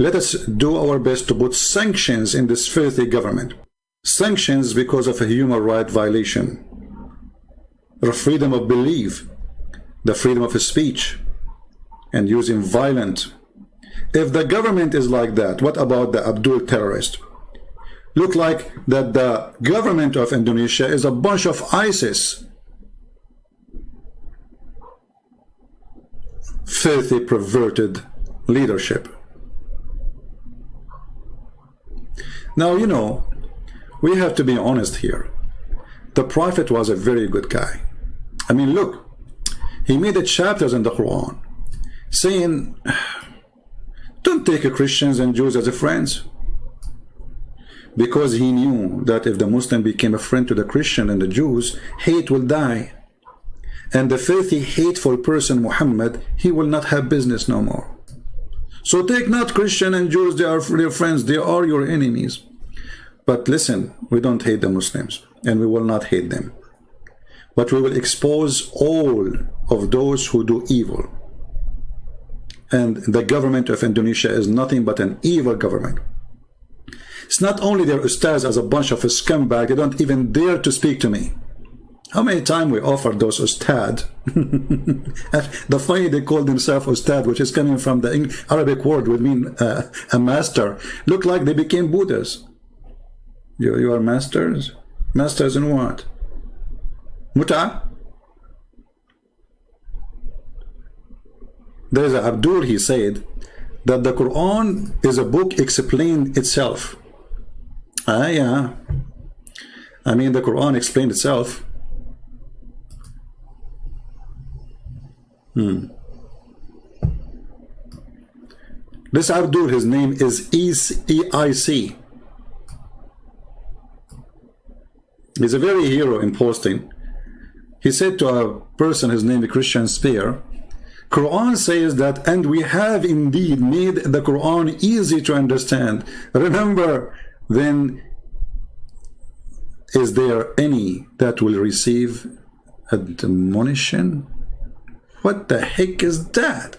let us do our best to put sanctions in this filthy government. Sanctions because of a human right violation, the freedom of belief, the freedom of speech, and using violence. If the government is like that, what about the Abdul terrorist? Look like that the government of Indonesia is a bunch of ISIS. Filthy, perverted leadership. Now, you know, we have to be honest here. The Prophet was a very good guy. I mean, look, he made the chapters in the Quran saying, don't take Christians and Jews as friends. Because he knew that if the Muslim became a friend to the Christian and the Jews, hate will die. And the filthy, hateful person, Muhammad, he will not have business no more. So take not Christian and Jews, they are your friends, they are your enemies. But listen, we don't hate the Muslims, and we will not hate them. But we will expose all of those who do evil. And the government of Indonesia is nothing but an evil government. It's not only their ustads as a bunch of scumbags, they don't even dare to speak to me. How many times we offered those ustad? The funny they call themselves ustad, which is coming from the Arabic word, would mean a master. Look like they became Buddhas. You are masters? Masters in what? Muta? There's a Abdul, he said that the Quran is a book explained itself. Yeah. I mean, the Quran explained itself. This Abdul, his name is EIC. He's a very hero in posting. He said to a person, his name is Christian Spear, Quran says that, and we have indeed made the Quran easy to understand. Remember, then, is there any that will receive admonition? What the heck is that?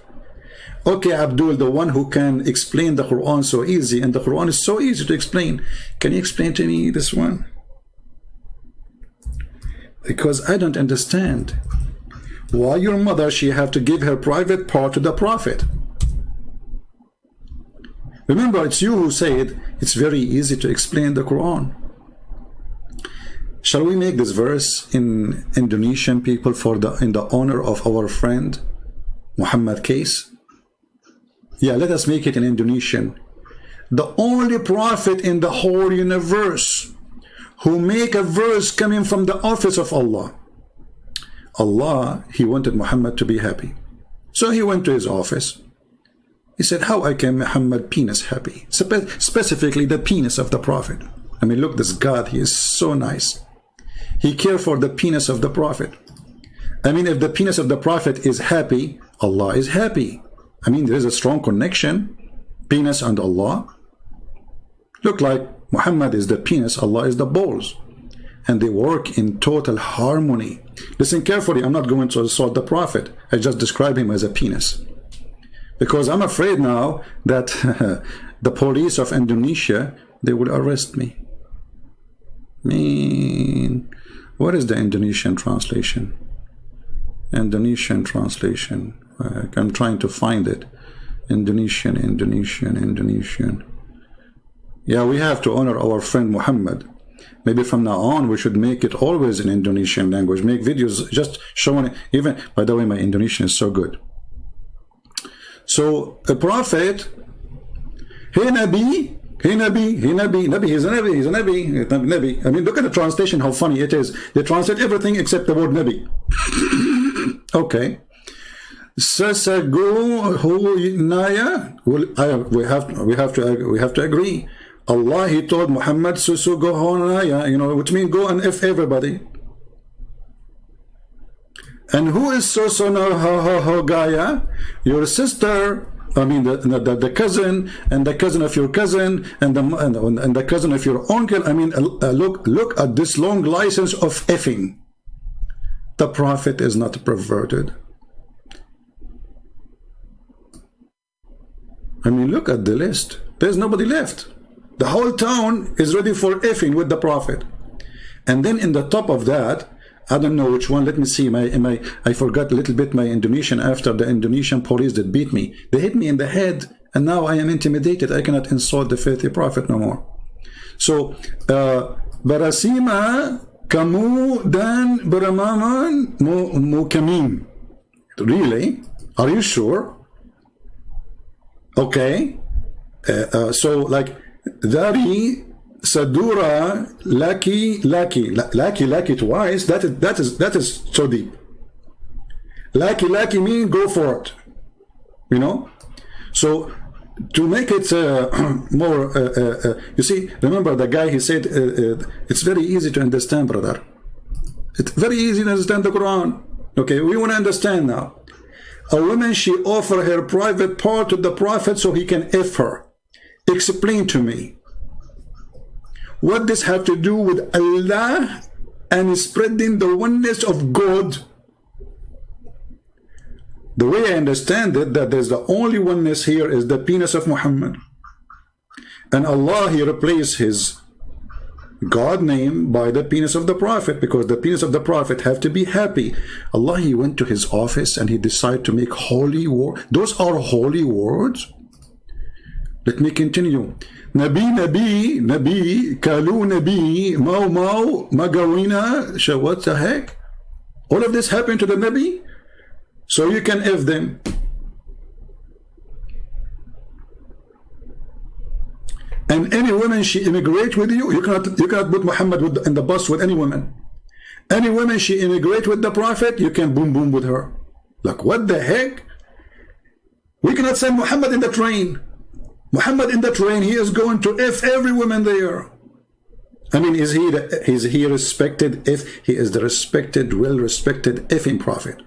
Okay, Abdul, the one who can explain the Quran so easy, and the Quran is so easy to explain. Can you explain to me this one? Because I don't understand. Why your mother, she have to give her private part to the Prophet? Remember, it's you who said it's very easy to explain the Quran. Shall we make this verse in Indonesian people in the honor of our friend Muhammad case? Yeah, let us make it in Indonesian. The only prophet in the whole universe who make a verse coming from the office of Allah. Allah, he wanted Muhammad to be happy. So he went to his office. He said, how I can Muhammad penis happy? Specifically the penis of the Prophet. I mean, look, this God, he is so nice. He cared for the penis of the Prophet. I mean, if the penis of the Prophet is happy, Allah is happy. I mean, there is a strong connection, penis and Allah. Look like Muhammad is the penis, Allah is the balls. And they work in total harmony. Listen carefully, I'm not going to assault the Prophet. I just describe him as a penis. Because I'm afraid now that the police of Indonesia, they will arrest me. What is the Indonesian translation? Indonesian translation. I'm trying to find it. Indonesian. Yeah, we have to honor our friend Muhammad. Maybe from now on we should make it always in Indonesian language. Make videos just showing it. Even, by the way, my Indonesian is so good. So a prophet, hey Nabi, he's a Nabi. I mean, look at the translation, how funny it is. They translate everything except the word Nabi. Okay. Sasago naya. We have to agree. Allah, he told Muhammad, Susugo honaya, you know, which means go and F everybody. And who is Gaya? Your sister, I mean the cousin, and the cousin of your cousin, and the cousin of your uncle. I mean, look at this long license of effing. The Prophet is not perverted. I mean, look at the list. There's nobody left. The whole town is ready for effing with the Prophet. And then in the top of that, I don't know which one. Let me see. I forgot a little bit my Indonesian after the Indonesian police that beat me. They hit me in the head, and now I am intimidated. I cannot insult the filthy Prophet no more. So, Barasima kamu dan beramaman mukamim. Really? Are you sure? Okay. So, like, Dari Sadura Laki twice. That is so deep. Laki mean go for it. You know? So to make it more, you see, remember the guy, he said, it's very easy to understand, brother. It's very easy to understand the Quran. Okay, we want to understand now. A woman, she offered her private part to the Prophet so he can F her. Explain to me. What does have to do with Allah and spreading the oneness of God? The way I understand it, that there's the only oneness here is the penis of Muhammad. And Allah, he replaced his God name by the penis of the Prophet, because the penis of the Prophet have to be happy. Allah, he went to his office and he decided to make holy words. Those are holy words. Let me continue. Nabi, Kalu Nabi, Mau, Magawina, what the heck? All of this happened to the Nabi? So you can F them. And any woman, she immigrate with you, you cannot put Muhammad in the bus with any woman. Any woman, she immigrate with the Prophet, you can boom with her. Like, what the heck? We cannot send Muhammad in the train. Muhammad in the train, he is going to F every woman there. I mean, is he respected if he is the respected, well-respected effing Prophet?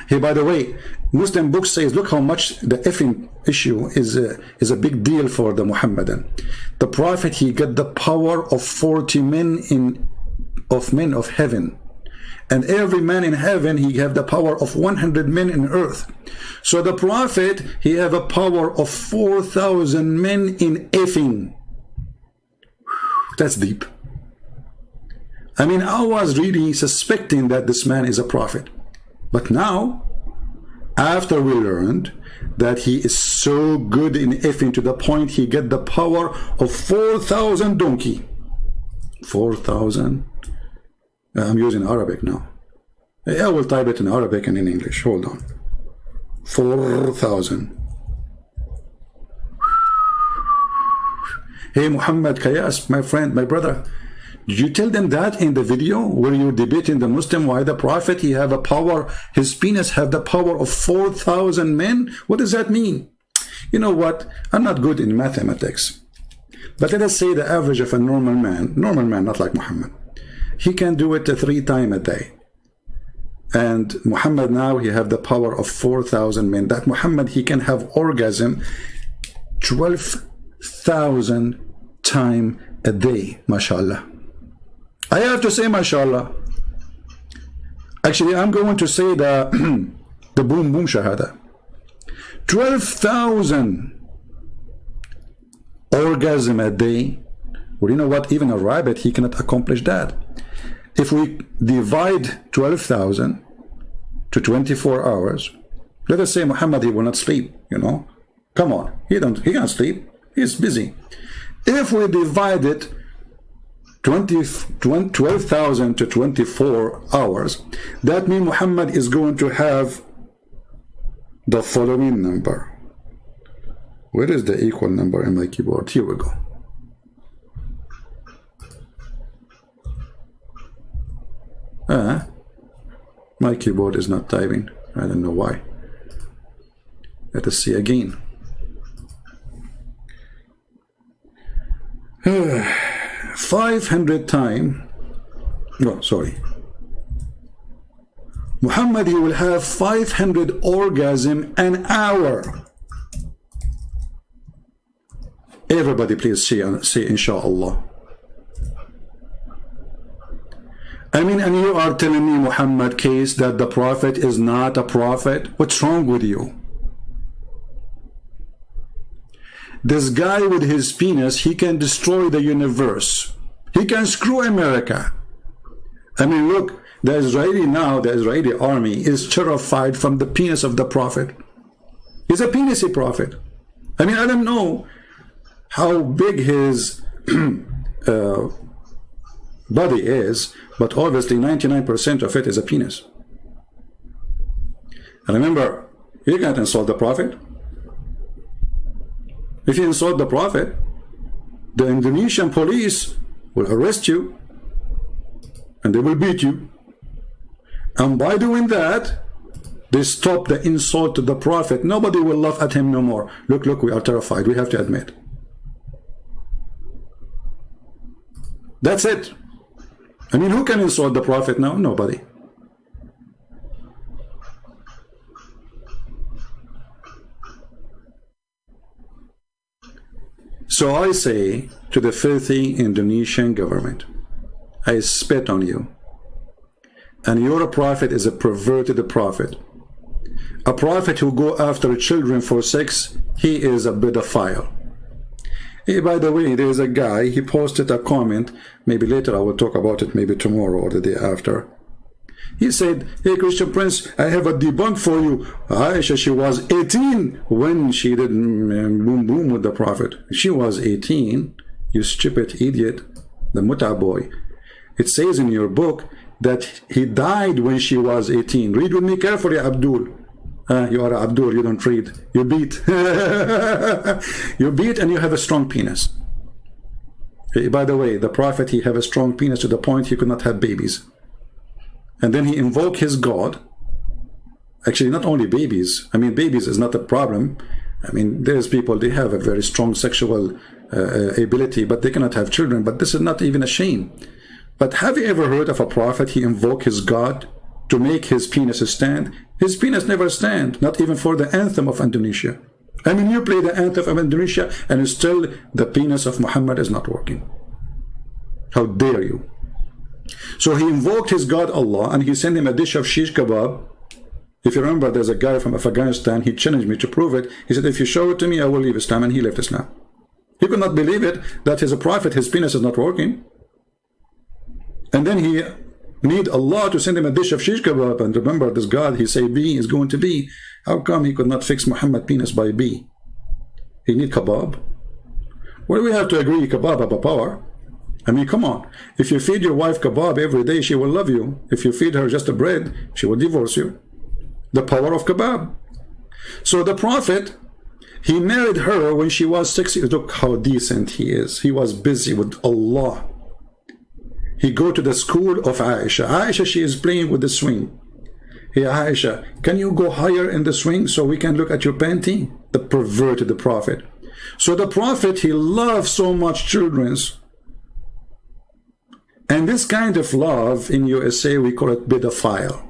Hey, by the way, Muslim book says, look how much the effing issue is a big deal for the Muhammadan. The Prophet, he got the power of 40 men of heaven. And every man in heaven, he have the power of 100 men in earth. So the Prophet, he have a power of 4,000 men in effing. That's deep. I mean, I was really suspecting that this man is a prophet. But now, after we learned that he is so good in effing to the point he get the power of 4,000 donkey. 4,000? I'm using Arabic now. I will type it in Arabic and in English. Hold on. 4,000. Hey Muhammad Kayas, my friend, my brother, did you tell them that in the video where you're debating the Muslim why the Prophet, he have a power, his penis have the power of 4,000 men? What does that mean? You know what? I'm not good in mathematics. But let us say the average of a normal man, not like Muhammad, he can do it 3 times a day. And Muhammad now, he have the power of 4,000 men. That Muhammad, he can have orgasm 12,000 times a day, mashallah. I have to say mashallah. Actually, I'm going to say the boom shahada. 12,000 orgasm a day. Well, you know what? Even a rabbit, he cannot accomplish that. If we divide 12,000 to 24 hours, let us say Muhammad, he will not sleep, you know. Come on, he can't sleep. He's busy. If we divide it 12,000 to 24 hours, that means Muhammad is going to have the following number. Where is the equal number in my keyboard? Here we go. My keyboard is not typing. I don't know why. Let us see again. 500 times. No, sorry. Muhammad, he will have 500 orgasm an hour. Everybody please say inshallah. I mean, and you are telling me, Muhammad case, that the Prophet is not a prophet? What's wrong with you? This guy with his penis, he can destroy the universe. He can screw America. I mean, look, the Israeli army is terrified from the penis of the prophet. He's a penisy prophet. I mean, I don't know how big his body is, but obviously 99% of it is a penis. And remember, you can't insult the prophet. If you insult the prophet, the Indonesian police will arrest you and they will beat you. And by doing that, they stop the insult to the prophet. Nobody will laugh at him no more. Look, we are terrified. We have to admit. That's it. I mean, who can insult the prophet now? Nobody. So I say to the filthy Indonesian government, I spit on you. And your prophet is a perverted prophet. A prophet who go after children for sex, he is a pedophile. Hey, by the way, there's a guy, he posted a comment, maybe later I will talk about it, maybe tomorrow or the day after. He said, hey Christian Prince, I have a debunk for you. Aisha, she was 18 when she did boom boom with the prophet. She was 18, you stupid idiot, the Muta boy. It says in your book that he died when she was 18. Read with me carefully, Abdul. You are Abdul, you don't read. You beat. You beat and you have a strong penis. By the way, the prophet, he have a strong penis to the point he could not have babies. And then he invoked his God. Actually, not only babies. I mean, babies is not a problem. I mean, there's people, they have a very strong sexual ability, but they cannot have children. But this is not even a shame. But have you ever heard of a prophet, he invoked his God to make his penis stand? His penis never stand, not even for the anthem of Indonesia. I mean, you play the anthem of Indonesia and still the penis of Muhammad is not working. How dare you? So he invoked his God Allah and he sent him a dish of shish kebab. If you remember, there's a guy from Afghanistan, he challenged me to prove it. He said, if you show it to me, I will leave Islam, and he left Islam. He could not believe it, that his prophet, his penis is not working. And then he need Allah to send him a dish of shish kebab. And remember, this God, he say B is going to be. How come he could not fix Muhammad penis by B? He need kebab. Well, we have to agree, kebab have a power. I mean, come on. If you feed your wife kebab every day, she will love you. If you feed her just a bread, she will divorce you. The power of kebab. So the prophet, he married her when she was 6 years. Look how decent he is. He was busy with Allah. He go to the school of Aisha. Aisha, she is playing with the swing. Hey, Aisha, can you go higher in the swing so we can look at your panty? The perverted, the prophet. So the prophet, he loves so much children. And this kind of love in USA, we call it pedophile.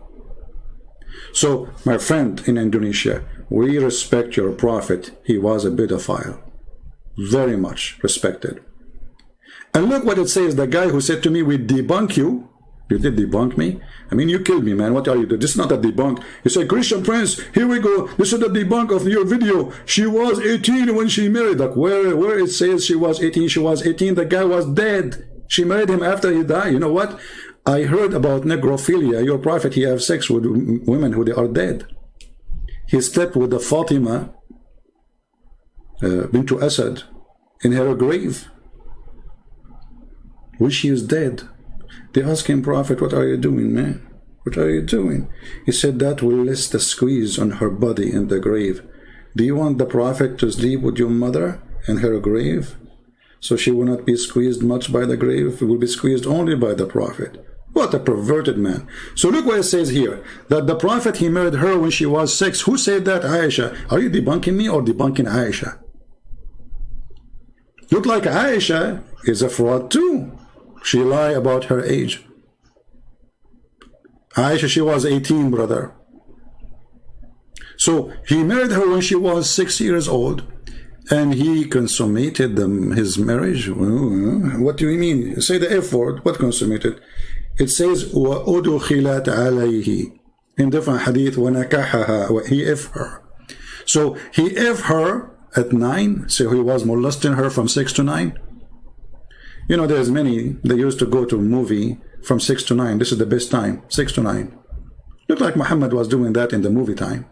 So, my friend in Indonesia, we respect your prophet. He was a pedophile. Very much respected. And look what it says. The guy who said to me, we debunk you. You did debunk me? I mean, you killed me, man. What are you doing? This is not a debunk. You say, Christian Prince, here we go. This is the debunk of your video. She was 18 when she married. Like, where it says she was 18, she was 18. The guy was dead. She married him after he died. You know what? I heard about necrophilia. Your prophet, he have sex with women who they are dead. He slept with the Fatima bint Asad in her grave when she is dead. They asked him, Prophet, what are you doing, man? What are you doing? He said, that will less the squeeze on her body in the grave. Do you want the prophet to sleep with your mother in her grave? So she will not be squeezed much by the grave. It will be squeezed only by the prophet. What a perverted man. So look what it says here. That the prophet, he married her when she was 6. Who said that? Aisha. Are you debunking me or debunking Aisha? Look like Aisha is a fraud too. She lied about her age. Aisha, she was 18, brother. So he married her when she was 6 years old. And he consummated his marriage. What do you mean? Say the F word. What consummated? It says وَأُدُخِلَتْ عَلَيْهِ in different hadith وَنَكَحَهَا. He F her. So he F her at 9, so he was molesting her from 6 to 9. You know, there's many, they used to go to a movie from 6 to 9. This is the best time, 6 to 9. Looked like Muhammad was doing that in the movie time.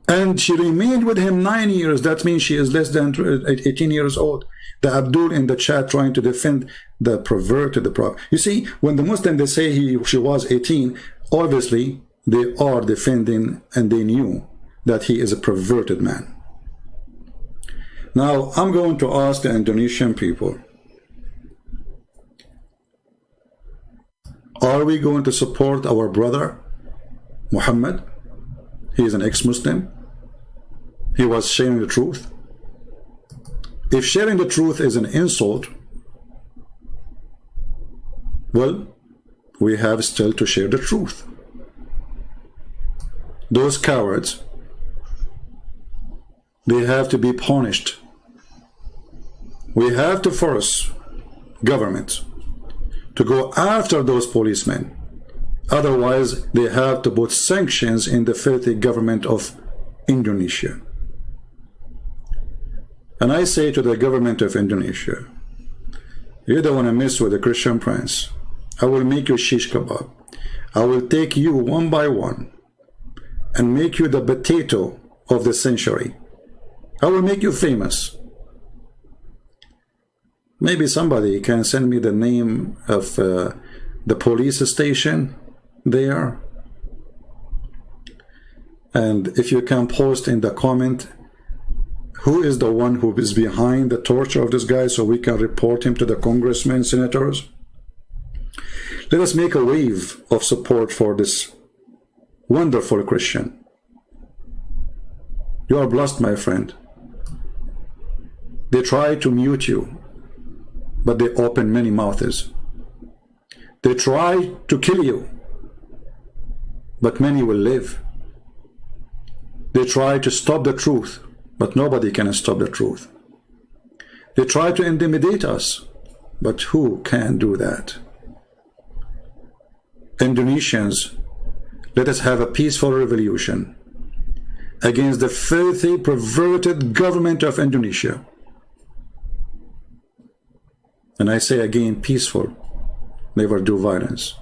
And she remained with him 9 years. That means she is less than 18 years old. The Abdul in the chat trying to defend the perverted, the prophet. You see, when the Muslim, they say she was 18, obviously they are defending, and they knew that he is a perverted man. Now, I'm going to ask the Indonesian people, are we going to support our brother, Muhammad? He is an ex-Muslim. He was sharing the truth. If sharing the truth is an insult, well, we have still to share the truth. Those cowards, they have to be punished. We have to force government to go after those policemen. Otherwise, they have to put sanctions in the filthy government of Indonesia. And I say to the government of Indonesia, you don't want to mess with the Christian prince. I will make you shish kebab. I will take you one by one and make you the potato of the century. I will make you famous. Maybe somebody can send me the name of the police station there. And if you can post in the comment, who is the one who is behind the torture of this guy, so we can report him to the congressmen, senators. Let us make a wave of support for this wonderful Christian. You are blessed, my friend. They try to mute you, but they open many mouths. They try to kill you, but many will live. They try to stop the truth, but nobody can stop the truth. They try to intimidate us, but who can do that? Indonesians, let us have a peaceful revolution against the filthy, perverted government of Indonesia. And I say again, peaceful, never do violence.